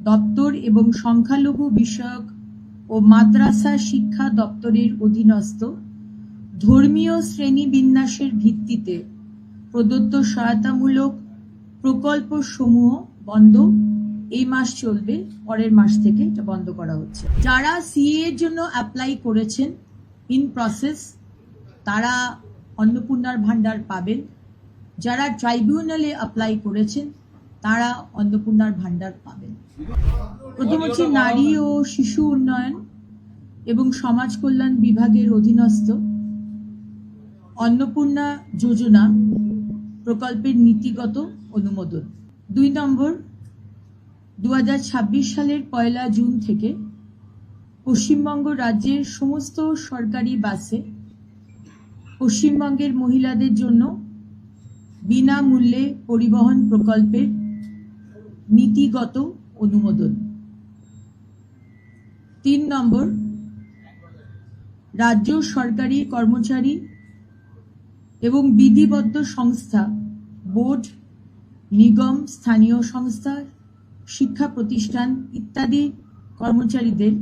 দপ্তর এবং সংখ্যালঘু বিষয়ক ও মাদ্রাসা শিক্ষা দপ্তরের অধীনস্থ ধর্মীয় শ্রেণীবিন্যাসের ভিত্তিতে প্রদত্ত সহায়তামূলক প্রকল্পসমূহ বন্ধ এই মাস চলবে, পরের মাস থেকে এটা বন্ধ করা হচ্ছে। যারা সিএ এর জন্য অ্যাপ্লাই করেছেন ইন প্রসেস তারা অন্নপূর্ণার ভান্ডার পাবেন। যারা ট্রাইব্যুনালে অ্যাপ্লাই করেছেন তারা অন্নপূর্ণার ভান্ডার পাবেন। প্রথম হচ্ছে নারী ও শিশু উন্নয়ন এবং সমাজ কল্যাণ বিভাগের অধীনস্থ অন্নপূর্ণা যোজনা প্রকল্পের নীতিগত অনুমোদন। 2 নম্বর, 2026 সালের 1 জুন থেকে পশ্চিমবঙ্গ রাজ্যের সমস্ত সরকারি বাসে পশ্চিমবঙ্গের মহিলাদের জন্য বিনামূল্যে পরিবহন প্রকল্পের নীতিগত অনুমোদন। 3 নম্বর, রাজ্য সরকারি কর্মচারী এবং বিধিবদ্ধ সংস্থা, বোর্ড, নিগম, স্থানীয় সংস্থা, শিক্ষা প্রতিষ্ঠান ইত্যাদি কর্মচারীদের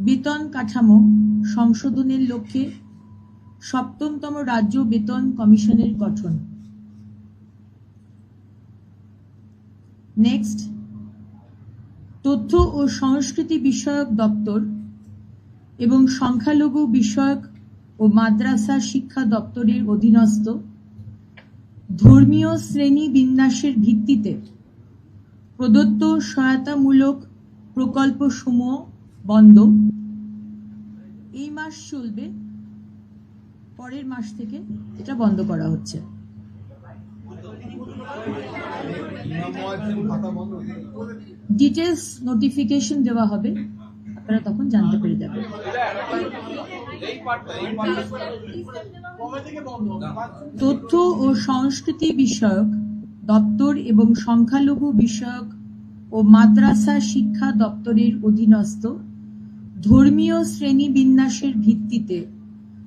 বেতন কাঠামো সংশোধনের লক্ষ্যে 7তম রাজ্য বেতন কমিশনের গঠন। নেক্সট, তথ্য ও সংস্কৃতি বিষয়ক দপ্তর এবং সংখ্যালঘু বিষয়ক ও মাদ্রাসা শিক্ষা দপ্তরের অধীনস্থ ধর্মীয় শ্রেণী বিন্যাসের ভিত্তিতে প্রদত্ত সহায়তামূলক প্রকল্পসমূহ বন্ধ এই মাস চলবে, পরের মাস থেকে এটা বন্ধ করা হচ্ছে। ডিটেলস নোটিফিকেশন দেওয়া হবে, আপনারা তখন জানতে পেরে যাবেন। তথ্য ও সংস্কৃতি বিষয়ক দপ্তর এবং সংখ্যালঘু বিষয়ক ও মাদ্রাসা শিক্ষা দপ্তরের অধীনস্থ ধর্মীয় শ্রেণীবিন্যাসের ভিত্তিতে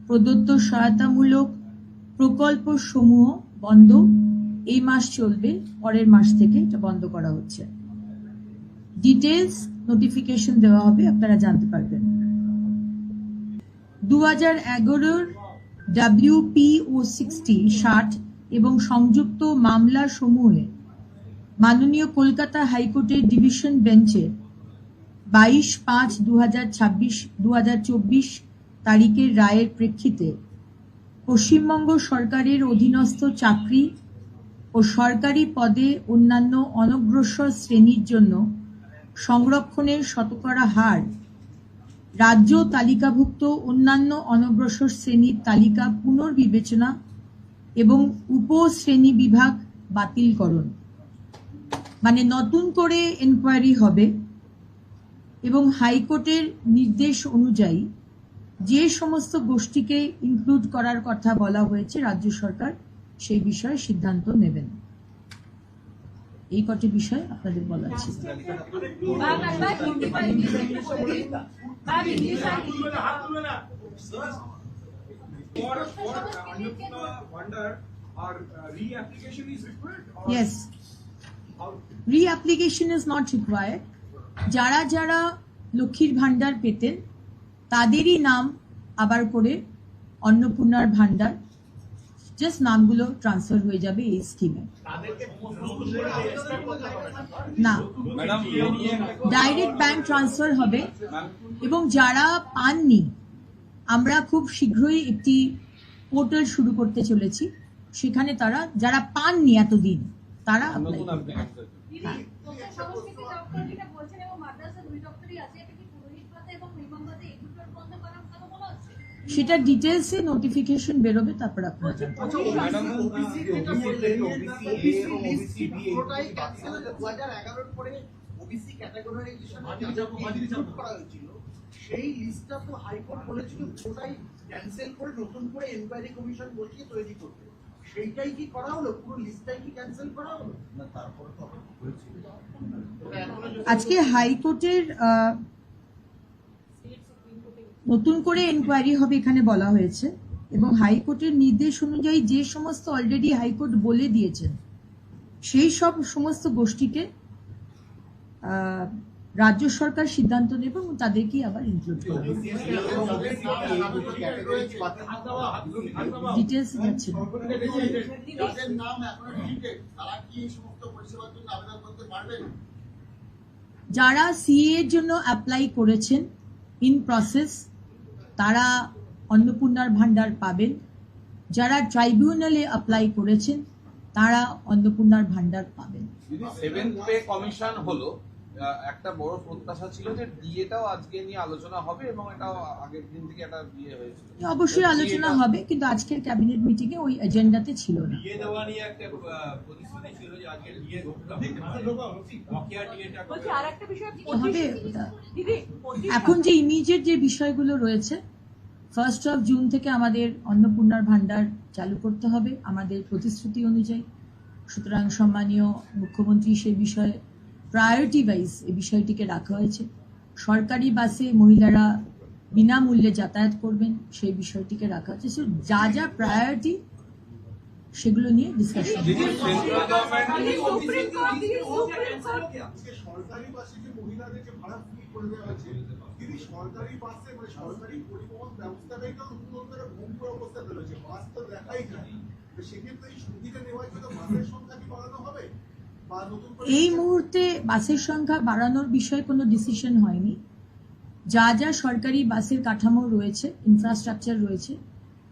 প্রদত্ত সহায়তামূলক প্রকল্পসমূহ বন্ধ এই মাস চলবে, পরের মাস থেকে এটা বন্ধ করা হচ্ছে। ডিটেলস নোটিফিকেশন দেওয়া হবে, আপনারা জানতে পারবেন। 2011 WPO 60 এবং সংযুক্ত মামলা সমূহে মাননীয় কলকাতা হাইকোর্টের ডিভিশন বেঞ্চে 22/5/2024 তারিখের রায়ের প্রেক্ষিতে পশ্চিমবঙ্গ সরকারের অধীনস্থ চাকরি ও সরকারি পদে অন্যান্য অনগ্রসর শ্রেণীর জন্য সংরক্ষণের শতকরা হার রাজ্য তালিকাভুক্ত অন্যান্য অনগ্রসর শ্রেণীর তালিকা পুনর্বিবেচনা এবং উপশ্রেণী বিভাগ বাতিলকরণ, মানে নতুন করে এনকোয়ারি হবে এবং হাইকোর্টের নির্দেশ অনুযায়ী যে সমস্ত গোষ্ঠীকে ইনক্লুড করার কথা বলা হয়েছে রাজ্য সরকার সেই বিষয়ে সিদ্ধান্ত নেবেন। এই কটি বিষয় আপনাদের বলা ছিল। Yes, re-application is not required. যারা যারা লক্ষ্মীর ভান্ডার পেতেন তাদেরই নাম আবার করে অন্নপূর্ণার ভান্ডার, জাস্ট নামগুলো ট্রান্সফার হয়ে যাবে এই স্কিমে। না, ডাইরেক্ট ব্যাংক ট্রান্সফার হবে এবং যারা পাননি আমরা খুব শীঘ্রই একটি পোর্টাল শুরু করতে চলেছি, সেখানে তারা যারা পাননি এতদিন তারা অ্যাপ্লাই করবে। সেটা ডিটেলসে নোটিফিকেশন বেরোবে, তারপর আপনারা সেই লিস্টটা তো হাইকোর্ট বলেছিল ওটাই ক্যান্সেল করে নতুন করে এনকোয়ারি কমিশন বসিয়ে তৈরি করতে, সেইটাই কি করা হলো? পুরো লিস্টটাই কি ক্যান্সেল করা হলো না? তারপরে তো আজকে হাইকোর্টের নতুন করে এনকোয়ারি হবে এখানে বলা হয়েছে এবং হাইকোর্টের নির্দেশ অনুযায়ী যে সমস্ত অলরেডি হাইকোর্ট বলে দিয়েছেন সেই সব সমস্ত গোষ্ঠীকে রাজ্য সরকার সিদ্ধান্ত নেবে এবং তাদেরকেই আবার ইনক্লুড করবে। ডিটেলস যাচ্ছে না। যাদের নাম এখনো ডিটেক্ট তারা কি এই সমস্ত পরিষেবার জন্য আবেদন করতে পারবেন? যারা সিএ এর জন্য অ্যাপ্লাই করেছেন ইন প্রসেস তারা অন্নপূর্ণার ভান্ডার পাবেন। যারা ট্রাইব্যুনালে অ্যাপ্লাই করেছেন তারা অন্নপূর্ণার ভান্ডার পাবেন। যদি সেভেন্থ পে কমিশন হলো, একটা বড় প্রত্যাশা ছিল যে ডিএটাও আজকে নিয়ে আলোচনা হবে এবং এটাও আগের দিন থেকে একটা বিয়ে হয়েছিল। অবশ্যই আলোচনা হবে, কিন্তু আজকের ক্যাবিনেট মিটিং এ ওই এজেন্ডাতে ছিল না। ডিএ দেওয়া নিয়ে একটা প্রতিশ্রুতি ছিল যে আজকে ডিএ বকেয়া ডিএটা বলছি আরেকটা বিষয় হবে ওটা। দিদি এখন যে ইমিডিয়েট যে বিষয়গুলো রয়েছে, 1 জুন থেকে আমাদের অন্নপূর্ণার ভান্ডার চালু করতে হবে আমাদের প্রতিশ্রুতি অনুযায়ী। সুতরাং সম্মানীয় মুখ্যমন্ত্রী সেই বিষয়ে প্রায়োরিটি ওয়াইজ এই বিষয়টিকে রাখা হয়েছে। সরকারি বাসে মহিলারা বিনামূল্যে যাতায়াত করবেন সেই বিষয়টিকে রাখা হয়েছে। So, যা যা প্রায়োরিটি সেগুলো নিয়ে ডিসকাশন। সুপ্রিম কোর্ট আজকে সরকারি বাসে যে মহিলাদের যে ভাড়া ফ্রি করে দেওয়া হয়েছে, দিদি সরকারি বাসে মানে সরকারি পরিবহন ব্যবস্থাটাই তো নতুন করে ভঙ্গুর অবস্থাতে রয়েছে, বাস তো দেখাই যায়। তো সেক্ষেত্রে এই সুবিধা নেওয়ার জন্য বাসের সংখ্যা কি বাড়ানো হবে বা নতুন করে এই মুহূর্তে বাসের সংখ্যা বাড়ানোর বিষয়ে কোনো ডিসিশন হয়নি। যা যা সরকারি বাসের কাঠামো রয়েছে, ইনফ্রাস্ট্রাকচার রয়েছে,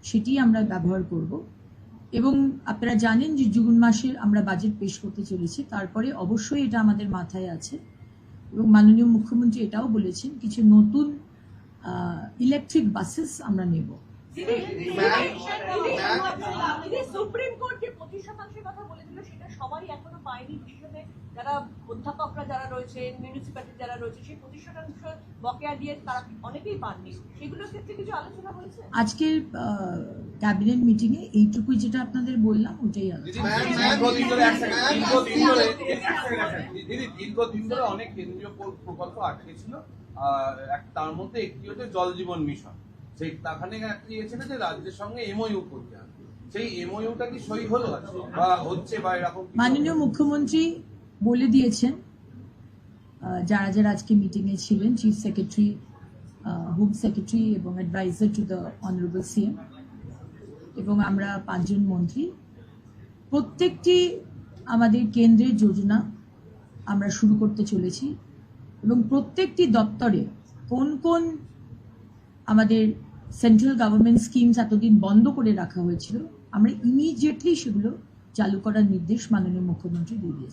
সেটি আমরা ব্যবহার করব। এবং আপনারা জানেন যে জুন মাসে আমরা বাজেট পেশ করতে চলেছি, তারপরে অবশ্যই এটা আমাদের মাথায় আছে। এবং মাননীয় মুখ্যমন্ত্রী এটাও বলেছেন কিছু নতুন ইলেকট্রিক বাসেস আমরা নেব। দিদি সুপ্রিম কোর্ট যে 25% কথা বলেছিল সেটা সবাই এখনো পায়নি, বিশেষত যারা অধ্যাপকরা যারা রয়েছেন, মিউনিসিপ্যালিটি যারা রয়েছে, সেই 25% বকেয়া দিয়ে তারা অনেকেই পাননি। সেগুলোর ক্ষেত্রে কিছু আলোচনা হয়েছে? আজকের ক্যাবিনেট মিটিং এ এইটুকুই যেটা আপনাদের বললাম ওটাই আলোচনা। দীর্ঘদিন ধরে অনেক কেন্দ্রীয় প্রকল্প আটকে ছিল। তার মধ্যে একটি হচ্ছে জল জীবন মিশন। সেই তাখানে একটি ছিল যে রাজ্যের সঙ্গে এমওইউ করতে হবে। সেই এমওইউটা কি সই হলো বা হচ্ছে বা এরকম? মাননীয় মুখ্যমন্ত্রী বলে দিয়েছেন, যারা যারা আজকে মিটিং এ ছিলেন, চিফ সেক্রেটারি, হোম সেক্রেটারি এবং advisor to the honourable CM এবং আমরা 5 জন মন্ত্রী, প্রত্যেকটি আমাদের কেন্দ্রের যোজনা আমরা শুরু করতে চলেছি এবং প্রত্যেকটি দপ্তরে কোন কোন আমাদের সেন্ট্রাল গভর্নমেন্ট স্কিমস এতদিন বন্ধ করে রাখা হয়েছিল আমরা ইমিডিয়েটলি সেগুলো চালু করার নির্দেশ মাননীয় মুখ্যমন্ত্রী দিয়ে দিয়েছেন।